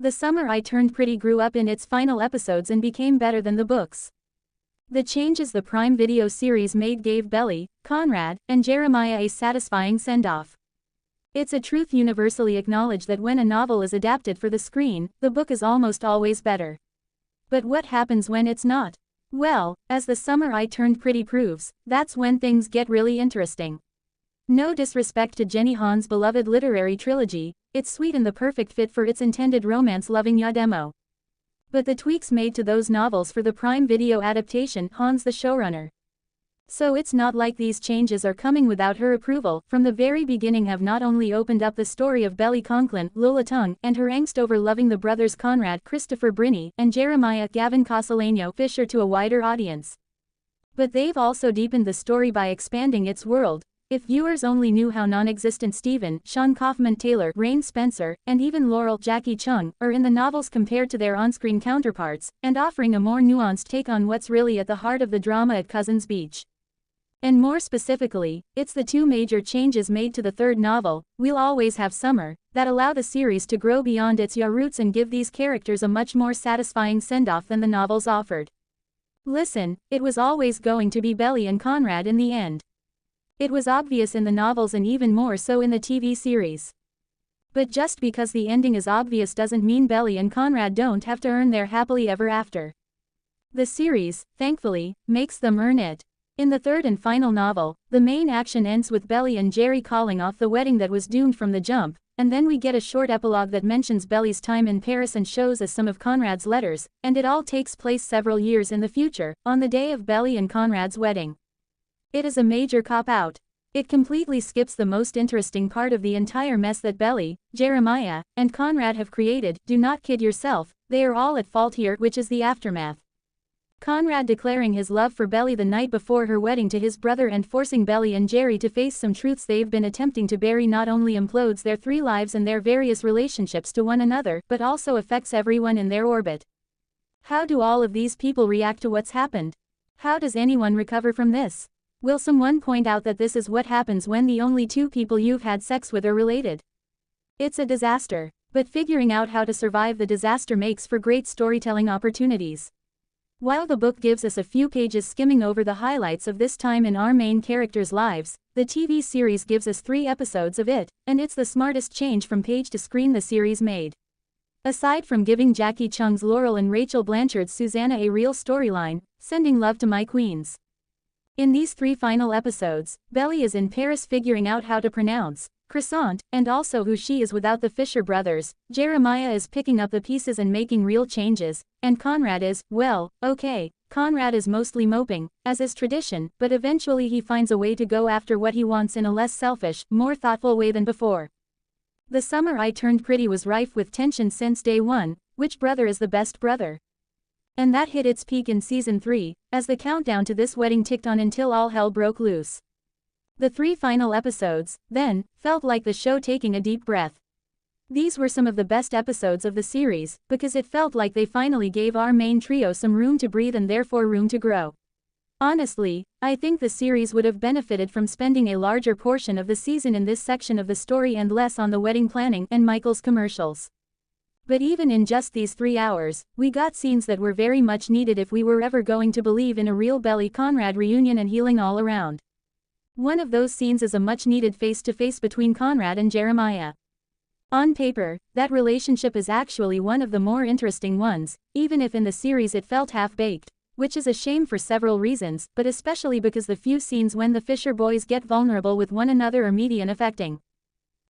The Summer I Turned Pretty grew up in its final episodes and became better than the books. The changes the Prime Video series made gave Belly, Conrad, and Jeremiah a satisfying send-off. It's a truth universally acknowledged that when a novel is adapted for the screen, the book is almost always better. But what happens when it's not? Well, as The Summer I Turned Pretty proves, that's when things get really interesting. No disrespect to Jenny Han's beloved literary trilogy, it's sweet and the perfect fit for its intended romance-loving ya demo. But the tweaks made to those novels for the Prime Video adaptation, Han's the showrunner. So it's not like these changes are coming without her approval. From the very beginning have not only opened up the story of Belly Conklin, Lola Tung, and her angst over loving the brothers Conrad, Christopher Briney, and Jeremiah, Gavin Casalegno, Fisher to a wider audience. But they've also deepened the story by expanding its world. If viewers only knew how non-existent Stephen, Sean Kaufman Taylor, Rain Spencer, and even Laurel, Jackie Chung, are in the novels compared to their on-screen counterparts, and offering a more nuanced take on what's really at the heart of the drama at Cousins Beach. And more specifically, it's the two major changes made to the third novel, We'll Always Have Summer, that allow the series to grow beyond its ya roots and give these characters a much more satisfying send-off than the novels offered. Listen, it was always going to be Belly and Conrad in the end. It was obvious in the novels and even more so in the TV series. But just because the ending is obvious doesn't mean Belly and Conrad don't have to earn their happily ever after. The series, thankfully, makes them earn it. In the third and final novel, the main action ends with Belly and Jerry calling off the wedding that was doomed from the jump, and then we get a short epilogue that mentions Belly's time in Paris and shows us some of Conrad's letters, and it all takes place several years in the future, on the day of Belly and Conrad's wedding. It is a major cop-out. It completely skips the most interesting part of the entire mess that Belly, Jeremiah, and Conrad have created. Do not kid yourself, they are all at fault here, which is the aftermath. Conrad declaring his love for Belly the night before her wedding to his brother and forcing Belly and Jerry to face some truths they've been attempting to bury not only implodes their three lives and their various relationships to one another, but also affects everyone in their orbit. How do all of these people react to what's happened? How does anyone recover from this? Will someone point out that this is what happens when the only two people you've had sex with are related? It's a disaster, but figuring out how to survive the disaster makes for great storytelling opportunities. While the book gives us a few pages skimming over the highlights of this time in our main characters' lives, the TV series gives us 3 episodes of it, and it's the smartest change from page to screen the series made. Aside from giving Jackie Chung's Laurel and Rachel Blanchard's Susanna a real storyline, sending love to my queens. In these 3 final episodes, Belly is in Paris figuring out how to pronounce croissant, and also who she is without the Fisher brothers. Jeremiah is picking up the pieces and making real changes, and Conrad is, well, okay, Conrad is mostly moping, as is tradition, but eventually he finds a way to go after what he wants in a less selfish, more thoughtful way than before. The Summer I Turned Pretty was rife with tension since day one. Which brother is the best brother? And that hit its peak in season 3, as the countdown to this wedding ticked on until all hell broke loose. The 3 final episodes, then, felt like the show taking a deep breath. These were some of the best episodes of the series, because it felt like they finally gave our main trio some room to breathe and therefore room to grow. Honestly, I think the series would have benefited from spending a larger portion of the season in this section of the story and less on the wedding planning and Michael's commercials. But even in just these 3 hours, we got scenes that were very much needed if we were ever going to believe in a real Belly-Conrad reunion and healing all around. One of those scenes is a much-needed face-to-face between Conrad and Jeremiah. On paper, that relationship is actually one of the more interesting ones, even if in the series it felt half-baked, which is a shame for several reasons, but especially because the few scenes when the Fisher boys get vulnerable with one another are meaty and affecting.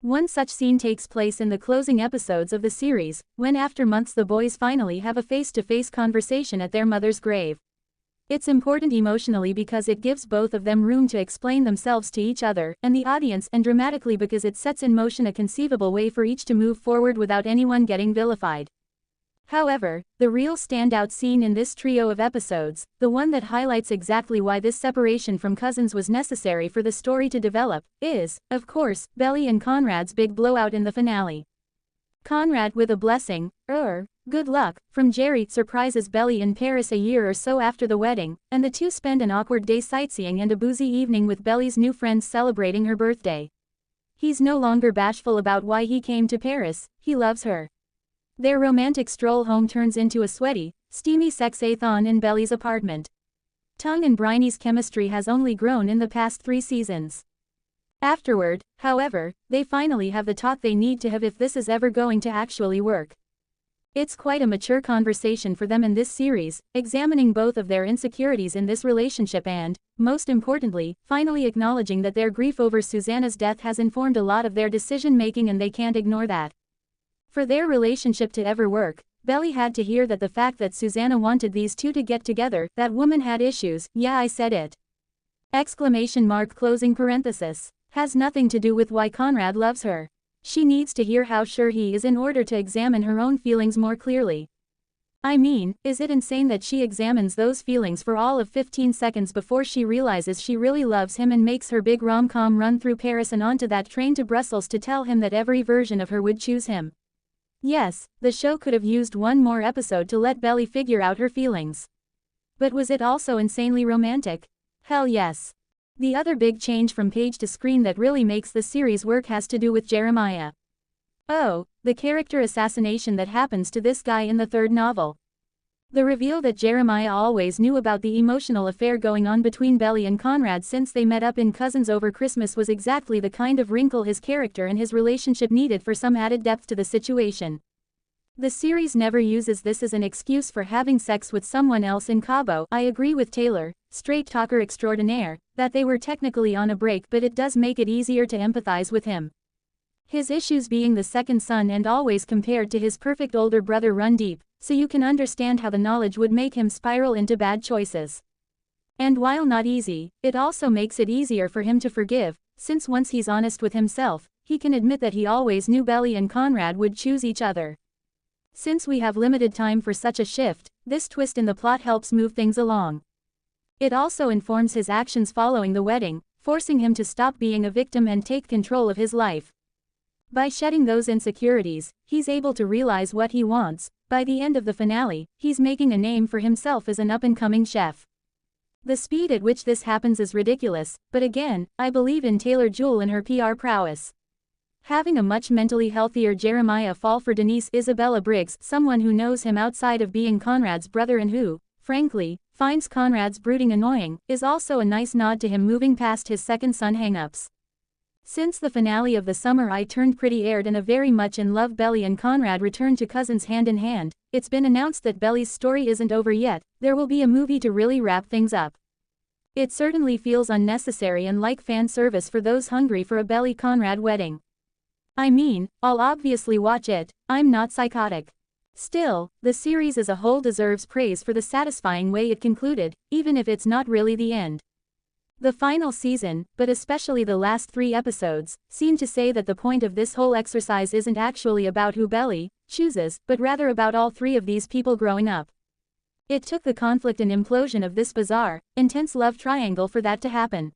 One such scene takes place in the closing episodes of the series, when after months the boys finally have a face-to-face conversation at their mother's grave. It's important emotionally because it gives both of them room to explain themselves to each other and the audience, and dramatically because it sets in motion a conceivable way for each to move forward without anyone getting vilified. However, the real standout scene in this trio of episodes, the one that highlights exactly why this separation from cousins was necessary for the story to develop, is, of course, Belly and Conrad's big blowout in the finale. Conrad, with a blessing, good luck, from Jerry, surprises Belly in Paris a year or so after the wedding, and the two spend an awkward day sightseeing and a boozy evening with Belly's new friends celebrating her birthday. He's no longer bashful about why he came to Paris, he loves her. Their romantic stroll home turns into a sweaty, steamy sex-a-thon in Belly's apartment. Chung and Briney's chemistry has only grown in the past 3 seasons. Afterward, however, they finally have the talk they need to have if this is ever going to actually work. It's quite a mature conversation for them in this series, examining both of their insecurities in this relationship and, most importantly, finally acknowledging that their grief over Susanna's death has informed a lot of their decision-making and they can't ignore that. For their relationship to ever work, Belly had to hear that the fact that Susanna wanted these two to get together, that woman had issues, yeah I said it. Closing parenthesis. Has nothing to do with why Conrad loves her. She needs to hear how sure he is in order to examine her own feelings more clearly. I mean, is it insane that she examines those feelings for all of 15 seconds before she realizes she really loves him and makes her big rom-com run through Paris and onto that train to Brussels to tell him that every version of her would choose him? Yes, the show could have used one more episode to let Belly figure out her feelings. But was it also insanely romantic? Hell yes. The other big change from page to screen that really makes the series work has to do with Jeremiah. Oh, the character assassination that happens to this guy in the 3rd novel. The reveal that Jeremiah always knew about the emotional affair going on between Belly and Conrad since they met up in Cousins over Christmas was exactly the kind of wrinkle his character and his relationship needed for some added depth to the situation. The series never uses this as an excuse for having sex with someone else in Cabo. I agree with Taylor, straight talker extraordinaire, that they were technically on a break, but it does make it easier to empathize with him. His issues being the second son and always compared to his perfect older brother run deep, so you can understand how the knowledge would make him spiral into bad choices. And while not easy, it also makes it easier for him to forgive, since once he's honest with himself, he can admit that he always knew Belly and Conrad would choose each other. Since we have limited time for such a shift, this twist in the plot helps move things along. It also informs his actions following the wedding, forcing him to stop being a victim and take control of his life. By shedding those insecurities, he's able to realize what he wants. By the end of the finale, he's making a name for himself as an up-and-coming chef. The speed at which this happens is ridiculous, but again, I believe in Taylor Jewell and her PR prowess. Having a much mentally healthier Jeremiah fall for Denise Isabella Briggs, someone who knows him outside of being Conrad's brother and who, frankly, finds Conrad's brooding annoying, is also a nice nod to him moving past his second son hang-ups. Since the finale of The Summer I Turned Pretty aired and a very much in love Belly and Conrad returned to Cousins hand in hand, it's been announced that Belly's story isn't over yet. There will be a movie to really wrap things up. It certainly feels unnecessary and like fan service for those hungry for a Belly-Conrad wedding. I mean, I'll obviously watch it, I'm not psychotic. Still, the series as a whole deserves praise for the satisfying way it concluded, even if it's not really the end. The final season, but especially the last 3 episodes, seem to say that the point of this whole exercise isn't actually about who Belly chooses, but rather about all 3 of these people growing up. It took the conflict and implosion of this bizarre, intense love triangle for that to happen.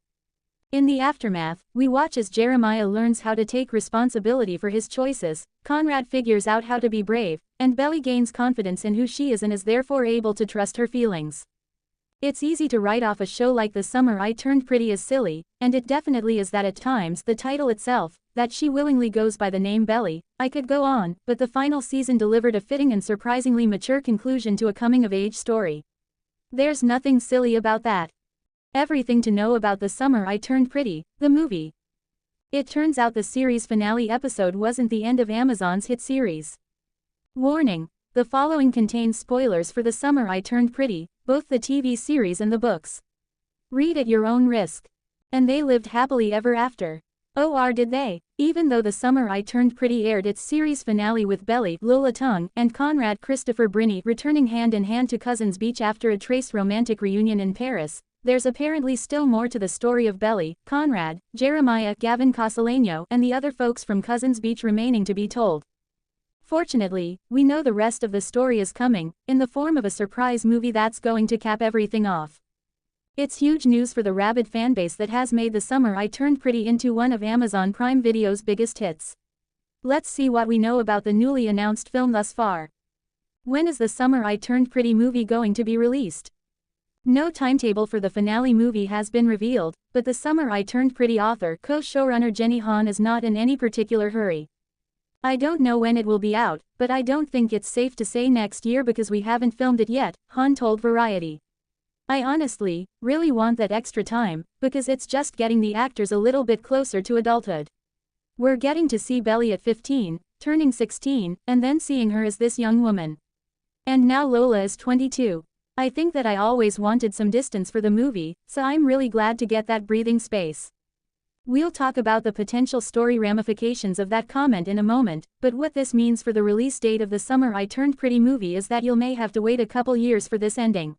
In the aftermath, we watch as Jeremiah learns how to take responsibility for his choices, Conrad figures out how to be brave, and Belly gains confidence in who she is and is therefore able to trust her feelings. It's easy to write off a show like The Summer I Turned Pretty as silly, and it definitely is that at times. The title itself, that she willingly goes by the name Belly, I could go on, but the final season delivered a fitting and surprisingly mature conclusion to a coming-of-age story. There's nothing silly about that. Everything to know about The Summer I Turned Pretty, the movie. It turns out the series finale episode wasn't the end of Amazon's hit series. Warning: the following contains spoilers for The Summer I Turned Pretty, both the TV series and the books. Read at your own risk. And they lived happily ever after. Or did they? Even though The Summer I Turned Pretty aired its series finale with Belly, Lola Tung, and Conrad Christopher Briney returning hand in hand to Cousins Beach after a trace romantic reunion in Paris, there's apparently still more to the story of Belly, Conrad, Jeremiah, Gavin Casalegno, and the other folks from Cousins Beach remaining to be told. Fortunately, we know the rest of the story is coming, in the form of a surprise movie that's going to cap everything off. It's huge news for the rabid fanbase that has made The Summer I Turned Pretty into one of Amazon Prime Video's biggest hits. Let's see what we know about the newly announced film thus far. When is The Summer I Turned Pretty movie going to be released? No timetable for the finale movie has been revealed, but The Summer I Turned Pretty author co-showrunner Jenny Han is not in any particular hurry. I don't know when it will be out, but I don't think it's safe to say next year because we haven't filmed it yet, Han told Variety. I honestly, really want that extra time, because it's just getting the actors a little bit closer to adulthood. We're getting to see Belly at 15, turning 16, and then seeing her as this young woman. And now Lola is 22. I think that I always wanted some distance for the movie, so I'm really glad to get that breathing space. We'll talk about the potential story ramifications of that comment in a moment, but what this means for the release date of the Summer I Turned Pretty movie is that you'll may have to wait a couple years for this ending.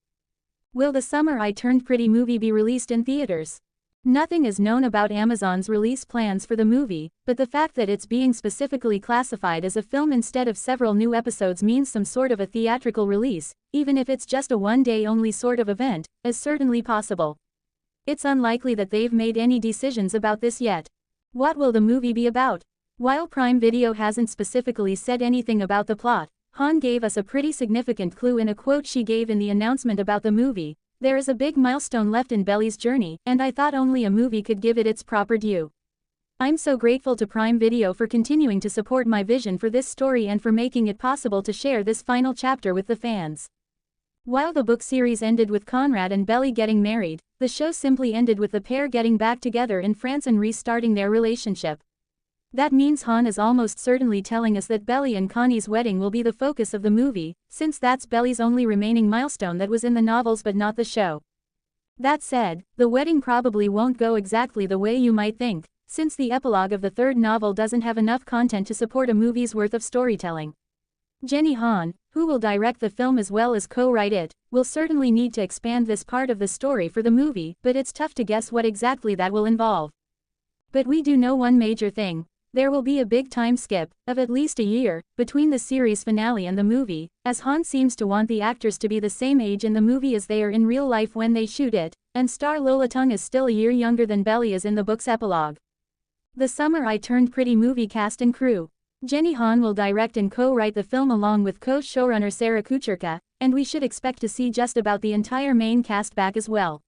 Will the Summer I Turned Pretty movie be released in theaters? Nothing is known about Amazon's release plans for the movie, but the fact that it's being specifically classified as a film instead of several new episodes means some sort of a theatrical release, even if it's just a one-day-only sort of event, is certainly possible. It's unlikely that they've made any decisions about this yet. What will the movie be about? While Prime Video hasn't specifically said anything about the plot, Han gave us a pretty significant clue in a quote she gave in the announcement about the movie. There is a big milestone left in Belly's journey, and I thought only a movie could give it its proper due. I'm so grateful to Prime Video for continuing to support my vision for this story and for making it possible to share this final chapter with the fans. While the book series ended with Conrad and Belly getting married, the show simply ended with the pair getting back together in France and restarting their relationship. That means Han is almost certainly telling us that Belly and Connie's wedding will be the focus of the movie, since that's Belly's only remaining milestone that was in the novels but not the show. That said, the wedding probably won't go exactly the way you might think, since the epilogue of the third novel doesn't have enough content to support a movie's worth of storytelling. Jenny Han, who will direct the film as well as co-write it, will certainly need to expand this part of the story for the movie, but it's tough to guess what exactly that will involve. But we do know one major thing. There will be a big time skip, of at least a year, between the series finale and the movie, as Han seems to want the actors to be the same age in the movie as they are in real life when they shoot it, and star Lola Tung is still a year younger than Belly is in the book's epilogue. The Summer I Turned Pretty movie cast and crew. Jenny Han will direct and co-write the film along with co-showrunner Sarah Kucherka, and we should expect to see just about the entire main cast back as well.